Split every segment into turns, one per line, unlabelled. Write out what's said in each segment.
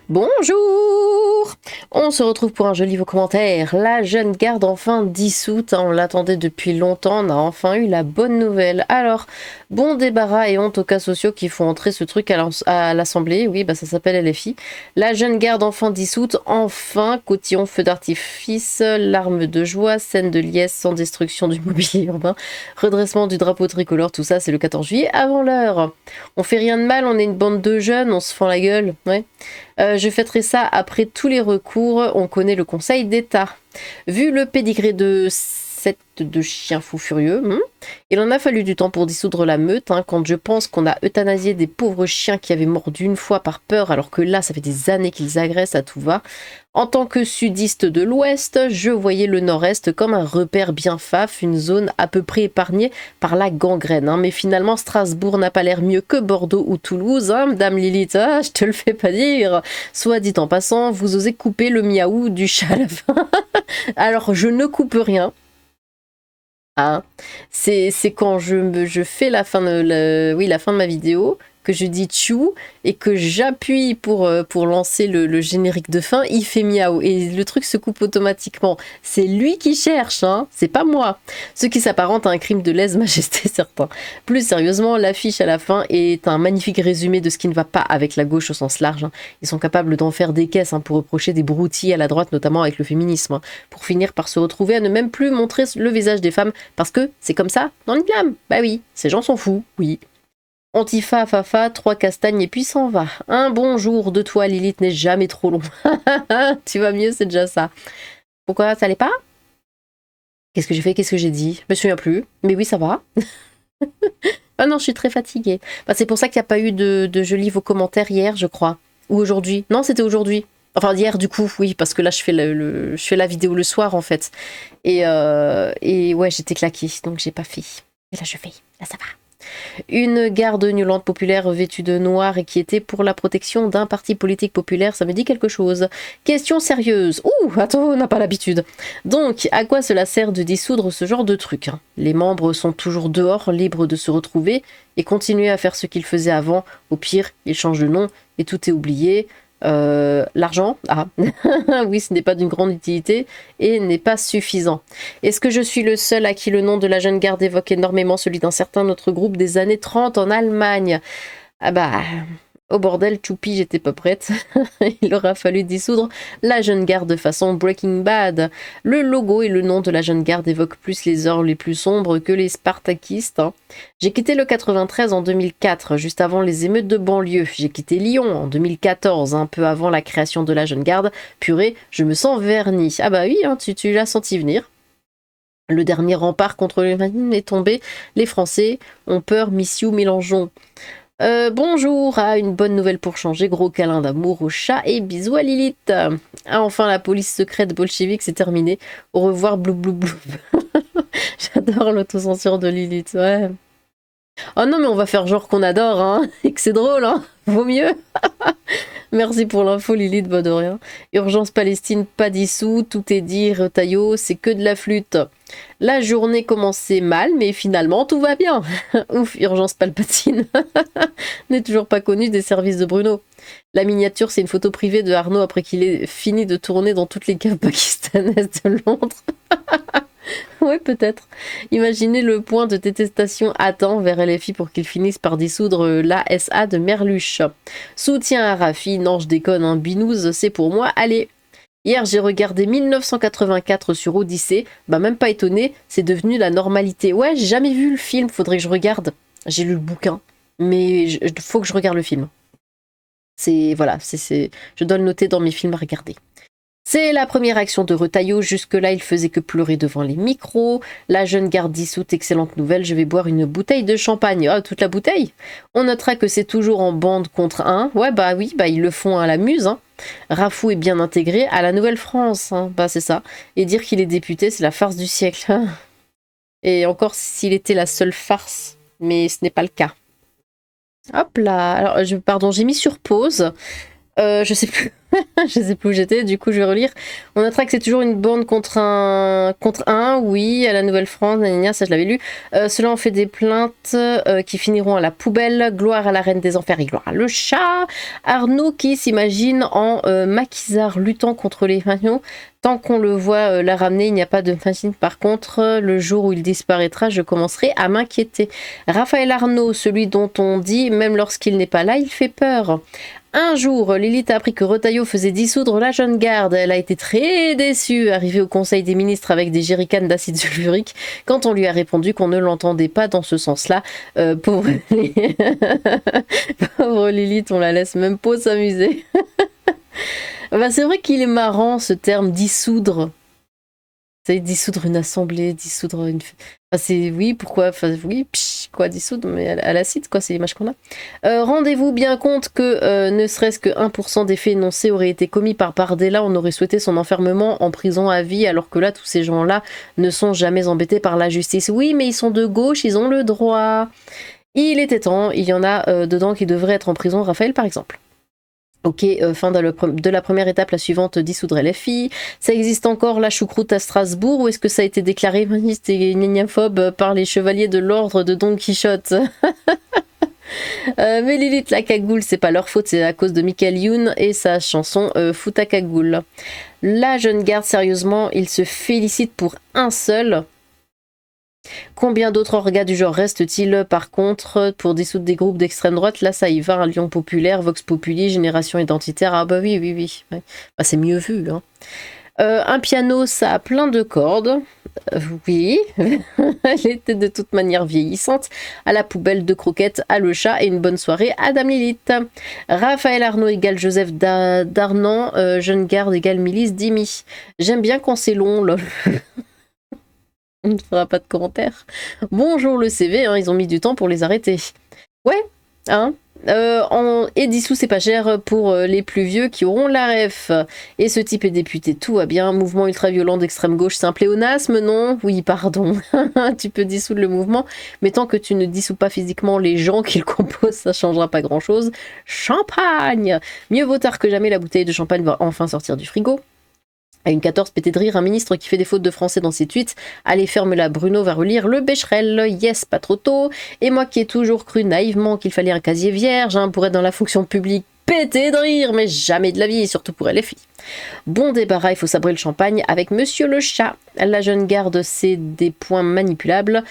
Bonjour! On se retrouve pour un joli vos commentaires. La jeune garde enfin dissoute, on l'attendait depuis longtemps, on a enfin eu la bonne nouvelle. Alors, bon débarras et honte aux cas sociaux qui font entrer ce truc à l'Assemblée, oui, bah ça s'appelle LFI. La jeune garde enfin dissoute, enfin, cotillon, feu d'artifice, larmes de joie, scène de liesse sans destruction du mobilier urbain, redressement du drapeau tricolore, tout ça c'est le 14 juillet avant l'heure. On fait rien de mal, on est une bande de jeunes, on se fend la gueule, ouais. Je fêterai ça après tous les recours, on connaît le Conseil d'État. Vu le pédigré de cette de chiens fous furieux, il en a fallu du temps pour dissoudre la meute, quand je pense qu'on a euthanasié des pauvres chiens qui avaient mordu une fois par peur, alors que là, ça fait des années qu'ils agressent à tout va. En tant que sudiste de l'Ouest, je voyais le Nord-Est comme un repère bien faf, une zone à peu près épargnée par la gangrène. Mais finalement, Strasbourg n'a pas l'air mieux que Bordeaux ou Toulouse, Madame Lilith, je te le fais pas dire. Soit dit en passant, vous osez couper le miaou du chat à la fin. Alors, je ne coupe rien. C'est quand je fais la fin de ma vidéo, que je dis tchou et que j'appuie pour lancer le générique de fin, il fait miaou et le truc se coupe automatiquement. C'est lui qui cherche, c'est pas moi. Ce qui s'apparente à un crime de lèse-majesté certain. Plus sérieusement, l'affiche à la fin est un magnifique résumé de ce qui ne va pas avec la gauche au sens large. Ils sont capables d'en faire des caisses pour reprocher des broutilles à la droite, notamment avec le féminisme, pour finir par se retrouver à ne même plus montrer le visage des femmes parce que c'est comme ça dans l'islam. Bah oui, ces gens sont fous, oui. Antifa, fafa, 3 castagnes et puis s'en va. Un bonjour de toi, Lilith, n'est jamais trop long. Tu vas mieux, c'est déjà ça. Pourquoi ça allait pas? Qu'est-ce que j'ai fait? Qu'est-ce que j'ai dit? Je me souviens plus. Mais oui, ça va. Ah non, je suis très fatiguée. Bah, c'est pour ça qu'il n'y a pas eu de je lis vos commentaires hier, je crois. Ou aujourd'hui. Non, c'était aujourd'hui. Enfin, hier, du coup, oui, parce que là, je fais la vidéo le soir, en fait. Et ouais, j'étais claquée, donc j'ai pas fait. Et là, je fais. Là, ça va. Une garde gnolante populaire vêtue de noir et qui était pour la protection d'un parti politique populaire, ça me dit quelque chose. Question sérieuse. Ouh, attends, on n'a pas l'habitude. Donc, à quoi cela sert de dissoudre ce genre de truc? Les membres sont toujours dehors, libres de se retrouver et continuer à faire ce qu'ils faisaient avant. Au pire, ils changent de nom et tout est oublié. L'argent, oui, ce n'est pas d'une grande utilité et n'est pas suffisant. Est-ce que je suis le seul à qui le nom de la jeune garde évoque énormément celui d'un certain autre groupe des années 30 en Allemagne? Ah bah, au bordel, choupi, j'étais pas prête. Il aura fallu dissoudre la jeune garde façon Breaking Bad. Le logo et le nom de la jeune garde évoquent plus les heures les plus sombres que les spartakistes. J'ai quitté le 93 en 2004, juste avant les émeutes de banlieue. J'ai quitté Lyon en 2014, un peu avant la création de la jeune garde. Purée, je me sens verni. Ah bah oui, tu l'as senti venir. Le dernier rempart contre les machines est tombé. Les Français ont peur, Missiou Mélenchon. Bonjour, une bonne nouvelle pour changer, gros câlin d'amour au chat et bisous à Lilith. Enfin la police secrète bolchevique, c'est terminé. Au revoir, blou blou blou. J'adore l'autocensure de Lilith, ouais. Oh non mais on va faire genre qu'on adore, et que c'est drôle, vaut mieux. Merci pour l'info Lilith, bah de rien. Urgence Palestine, pas dissous, tout est dit, Retaillot, c'est que de la flûte. La journée commençait mal, mais finalement tout va bien. Ouf, Urgence Palpatine. N'est toujours pas connu des services de Bruno. La miniature, c'est une photo privée de Arnaud après qu'il ait fini de tourner dans toutes les caves pakistanaises de Londres. Ouais, peut-être. Imaginez le point de détestation attend vers LFI pour qu'ils finissent par dissoudre l'ASA de Merluche. Soutien à Rafi, non je déconne, Binouze, c'est pour moi, allez. Hier j'ai regardé 1984 sur Odyssée, bah même pas étonné, c'est devenu la normalité. Ouais, j'ai jamais vu le film, faudrait que je regarde. J'ai lu le bouquin, mais faut que je regarde le film. Voilà, je dois le noter dans mes films à regarder. C'est la première action de Retaillot, jusque-là il faisait que pleurer devant les micros. La jeune garde dissoute, excellente nouvelle, je vais boire une bouteille de champagne. Oh, toute la bouteille? On notera que c'est toujours en bande contre un. Ouais, bah oui, bah ils le font à la muse. Rafou est bien intégré à la Nouvelle-France, bah c'est ça. Et dire qu'il est député, c'est la farce du siècle. Et encore s'il était la seule farce, mais ce n'est pas le cas. Hop là, alors pardon, j'ai mis sur pause. Je sais plus. Je sais plus où j'étais, du coup je vais relire. On notera que c'est toujours une bande contre un, oui, à la Nouvelle-France, ça je l'avais lu. Cela en fait des plaintes qui finiront à la poubelle. Gloire à la reine des enfers et gloire à le chat. Arnaud qui s'imagine en maquisard luttant contre les fantômes. Tant qu'on le voit la ramener, il n'y a pas de machine. Par contre, le jour où il disparaîtra, je commencerai à m'inquiéter. Raphaël Arnaud, celui dont on dit, même lorsqu'il n'est pas là, il fait peur. Un jour, Lilith a appris que Retailleau faisait dissoudre la jeune garde. Elle a été très déçue, arrivée au conseil des ministres avec des jerrycans d'acide sulfurique, quand on lui a répondu qu'on ne l'entendait pas dans ce sens-là. Pauvre pauvre Lilith, on la laisse même pas s'amuser. Bah, c'est vrai qu'il est marrant ce terme dissoudre. C'est dissoudre une assemblée, dissoudre une... Enfin, c'est oui, pourquoi enfin, oui, quoi, dissoudre, mais à l'acide, quoi, c'est l'image qu'on a. Rendez-vous bien compte que ne serait-ce que 1% des faits énoncés auraient été commis par Bardella, on aurait souhaité son enfermement en prison à vie, alors que là, tous ces gens-là ne sont jamais embêtés par la justice. Oui, mais ils sont de gauche, ils ont le droit. Il était temps, il y en a dedans qui devraient être en prison, Raphaël par exemple. Ok, fin de la première étape, la suivante, dissoudre LFI. Ça existe encore la choucroute à Strasbourg ou est-ce que ça a été déclaré humaniste et gnagnaphobe par les chevaliers de l'ordre de Don Quichotte? Mais Lilith la cagoule, c'est pas leur faute, c'est à cause de Michael Youn et sa chanson Fouta cagoule. La jeune garde, sérieusement, il se félicite pour un seul. Combien d'autres orgas du genre restent-ils par contre pour dissoudre des groupes d'extrême droite? Là ça y va, un Lyon populaire, Vox Populi, Génération Identitaire, ah bah oui. Ouais. Bah, c'est mieux vu. Hein. Un piano ça a plein de cordes, oui, elle était de toute manière vieillissante, à la poubelle de croquettes, à le chat et une bonne soirée à Dame Lilith. Raphaël Arnaud égale Joseph Darnan, jeune garde égale milice Dimi. J'aime bien quand c'est long, lol. On ne fera pas de commentaires. Bonjour le CV, hein, ils ont mis du temps pour les arrêter. Ouais, hein. Et dissous c'est pas cher pour les plus vieux qui auront la ref. Et ce type est député, tout va bien. Mouvement ultra-violent d'extrême gauche, c'est un pléonasme, non? Oui, pardon. Tu peux dissoudre le mouvement, mais tant que tu ne dissous pas physiquement les gens qui le composent, ça changera pas grand-chose. Champagne! Mieux vaut tard que jamais, la bouteille de champagne va enfin sortir du frigo. À une 14, pété de rire, un ministre qui fait des fautes de français dans ses tweets. Allez, ferme-la, Bruno va relire le Becherel. Yes, pas trop tôt. Et moi qui ai toujours cru naïvement qu'il fallait un casier vierge hein, pour être dans la fonction publique, pété de rire, mais jamais de la vie, surtout pour LFI. Bon débarras, il faut sabrer le champagne avec Monsieur le chat. La jeune garde, c'est des points manipulables.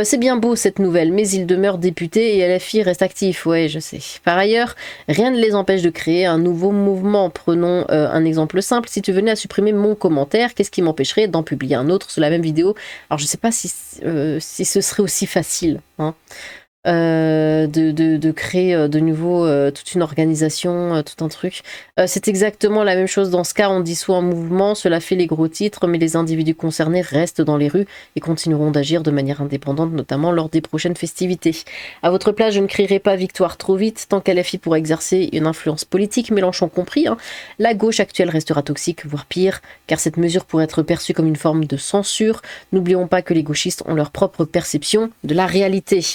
C'est bien beau cette nouvelle, mais il demeure député et LFI reste actif, ouais, je sais. Par ailleurs, rien ne les empêche de créer un nouveau mouvement. Prenons un exemple simple. Si tu venais à supprimer mon commentaire, qu'est-ce qui m'empêcherait d'en publier un autre sur la même vidéo? Alors, je sais pas si ce serait aussi facile, hein. De créer de nouveau toute une organisation, tout un truc. C'est exactement la même chose dans ce cas, on dissout un mouvement, cela fait les gros titres, mais les individus concernés restent dans les rues et continueront d'agir de manière indépendante, notamment lors des prochaines festivités. À votre place, je ne crierai pas victoire trop vite, tant qu'LFI pourra exercer une influence politique, Mélenchon compris, hein. La gauche actuelle restera toxique, voire pire, car cette mesure pourrait être perçue comme une forme de censure. N'oublions pas que les gauchistes ont leur propre perception de la réalité.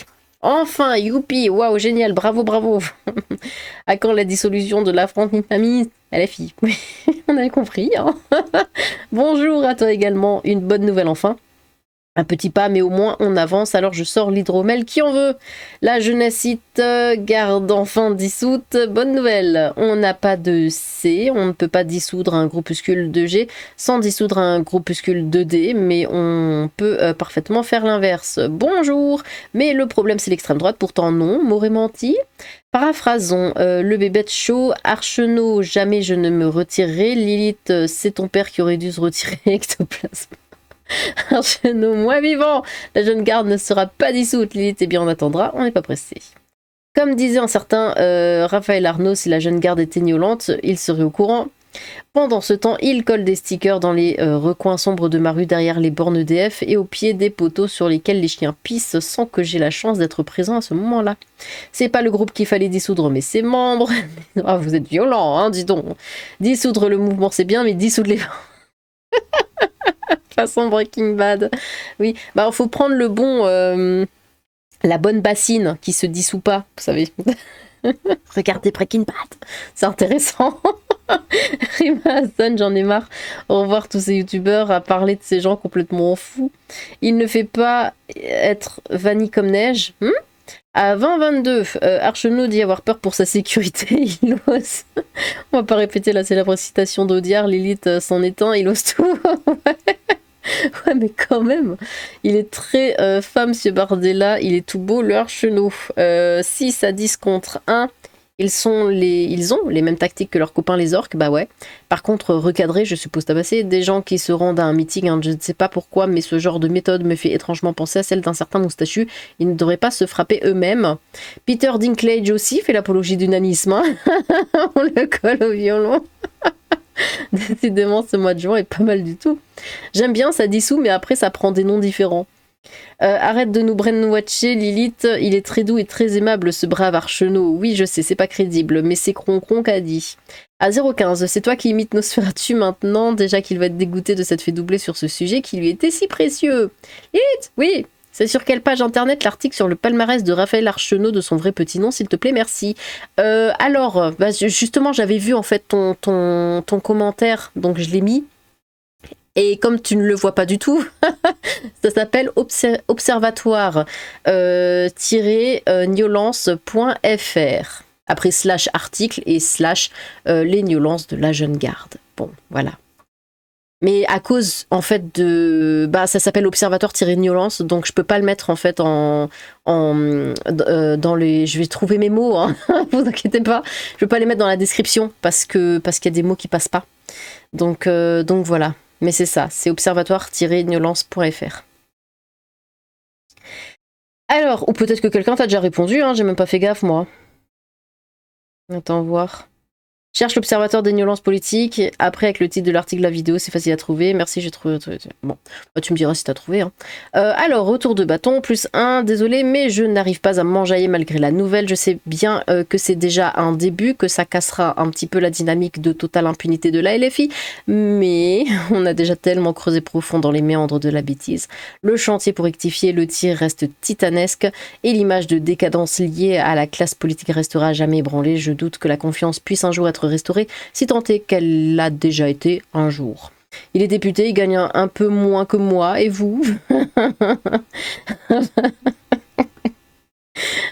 Enfin, youpi, waouh, génial, bravo, bravo. À quand la dissolution de la France famille LFI. On avait compris. Hein. Bonjour à toi également, une bonne nouvelle enfin. Un petit pas, mais au moins on avance, alors je sors l'hydromel qui en veut. La jeunessite garde enfin dissoute. Bonne nouvelle, on n'a pas de C, on ne peut pas dissoudre un groupuscule de G sans dissoudre un groupuscule de D, mais on peut parfaitement faire l'inverse. Bonjour, mais le problème c'est l'extrême droite, pourtant non, m'aurait menti. Paraphrasons, le bébête chaud, Archenot, jamais je ne me retirerai. Lilith, c'est ton père qui aurait dû se retirer ectoplasme. Archenot, moi vivant, la jeune garde ne sera pas dissoute. Lilith, eh bien on attendra, on n'est pas pressé. Comme disait un certain Raphaël Arnaud, si la jeune garde était gnolante, il serait au courant. Pendant ce temps, il colle des stickers dans les recoins sombres de ma rue derrière les bornes EDF et au pied des poteaux sur lesquels les chiens pissent sans que j'ai la chance d'être présent à ce moment-là. C'est pas le groupe qu'il fallait dissoudre, mais ses membres. Ah, vous êtes violent, hein, dis donc. Dissoudre le mouvement, c'est bien, mais dissoudre les... façon Breaking Bad. Oui, bah faut prendre le bon, la bonne bassine qui se dissout pas, vous savez. Regardez Breaking Bad, c'est intéressant. Rima Hassan, j'en ai marre. Au revoir tous ces youtubeurs à parler de ces gens complètement fous. Il ne fait pas être vanille comme neige. À 2022, Archenau dit avoir peur pour sa sécurité. Il ose. On va pas répéter la célèbre citation d'Audiard. Lilith s'en éteint, il ose tout. Ouais, mais quand même, il est très femme, Monsieur Bardella, il est tout beau, le Archenau. 6 à 10 contre 1, ils ont les mêmes tactiques que leurs copains les orques, bah ouais. Par contre, recadrer, je suppose tabasser, des gens qui se rendent à un meeting, hein, je ne sais pas pourquoi, mais ce genre de méthode me fait étrangement penser à celle d'un certain moustachu. Ils ne devraient pas se frapper eux-mêmes. Peter Dinklage aussi fait l'apologie du nanisme, hein. On le colle au violon. Décidément, ce mois de juin est pas mal du tout. J'aime bien, ça dissout, mais après, ça prend des noms différents. Arrête de nous brainwatcher, Lilith. Il est très doux et très aimable, ce brave Archenau. Oui, je sais, c'est pas crédible, mais c'est Croncron qu'a dit. À 015, c'est toi qui imites Nosferatu maintenant, déjà qu'il va être dégoûté de s'être fait doubler sur ce sujet qui lui était si précieux. Lilith, oui. C'est sur quelle page internet l'article sur le palmarès de Raphaël Archenau de son vrai petit nom, s'il te plaît, merci. Alors, bah, justement, j'avais vu en fait ton commentaire, donc je l'ai mis. Et comme tu ne le vois pas du tout, ça s'appelle observatoire-niolance.fr. Après slash article et slash les niolances de la jeune garde. Bon, voilà. Mais à cause, en fait, de... Bah, ça s'appelle observatoire-niolance, donc je peux pas le mettre, en fait, dans les... Je vais trouver mes mots, hein. Vous inquiétez pas. Je peux pas les mettre dans la description, parce qu'il y a des mots qui passent pas. Donc voilà. Mais c'est ça, c'est observatoire-niolance.fr. Alors, ou peut-être que quelqu'un t'a déjà répondu, hein, j'ai même pas fait gaffe, moi. Attends, voir. Cherche l'observateur des violences politiques. Après, avec le titre de l'article de la vidéo, c'est facile à trouver. Merci, j'ai trouvé. Bon, bah, tu me diras si t'as trouvé. Hein. Alors, retour de bâton, plus 1. Désolé, mais je n'arrive pas à m'enjailler malgré la nouvelle. Je sais bien que c'est déjà un début, que ça cassera un petit peu la dynamique de totale impunité de la LFI. Mais on a déjà tellement creusé profond dans les méandres de la bêtise. Le chantier pour rectifier le tir reste titanesque et l'image de décadence liée à la classe politique restera jamais ébranlée. Je doute que la confiance puisse un jour être restaurée, si tant est qu'elle l'a déjà été un jour. Il est député, il gagne un peu moins que moi, et vous?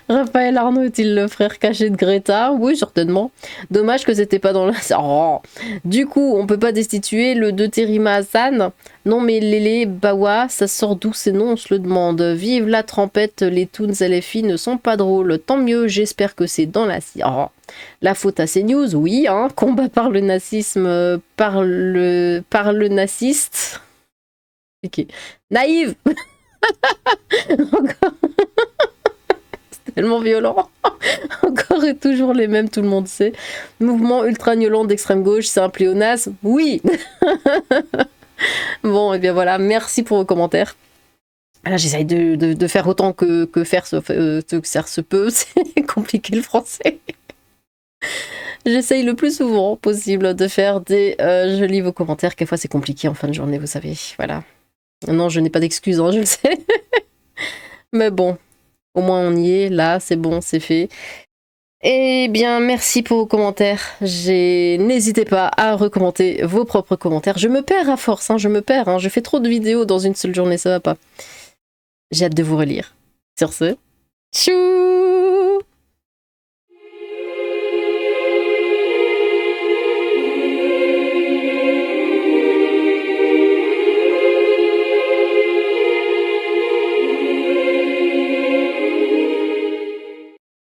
Raphaël Arnaud est-il le frère caché de Greta? Oui, certainement. Dommage que c'était pas dans la... Oh. Du coup, on peut pas destituer le de Terima Hassan? Non mais Lélé, Bawa, ça sort d'où ces noms, on se le demande. Vive la trempette, les toons LFI ne sont pas drôles. Tant mieux, j'espère que c'est dans la... Oh. La faute à CNews, oui, hein. Combat par le nazisme, par le naziste. Ok. Naïve. Encore... tellement violent. Encore et toujours les mêmes, tout le monde sait. Mouvement ultra-violent d'extrême gauche, c'est un pléonasme? Oui. Bon, et bien voilà, merci pour vos commentaires. Là, j'essaye de faire autant que faire se peut. C'est compliqué le français. J'essaye le plus souvent possible de faire des... je lis vos commentaires, quelquefois c'est compliqué en fin de journée, vous savez. Voilà. Non, je n'ai pas d'excuses, hein, je le sais. Mais bon. Au moins on y est, là, c'est bon, c'est fait. Eh bien, merci pour vos commentaires. N'hésitez pas à recommenter vos propres commentaires. Je me perds à force, hein, je me perds. Hein. Je fais trop de vidéos dans une seule journée, ça va pas. J'ai hâte de vous relire. Sur ce, tchou!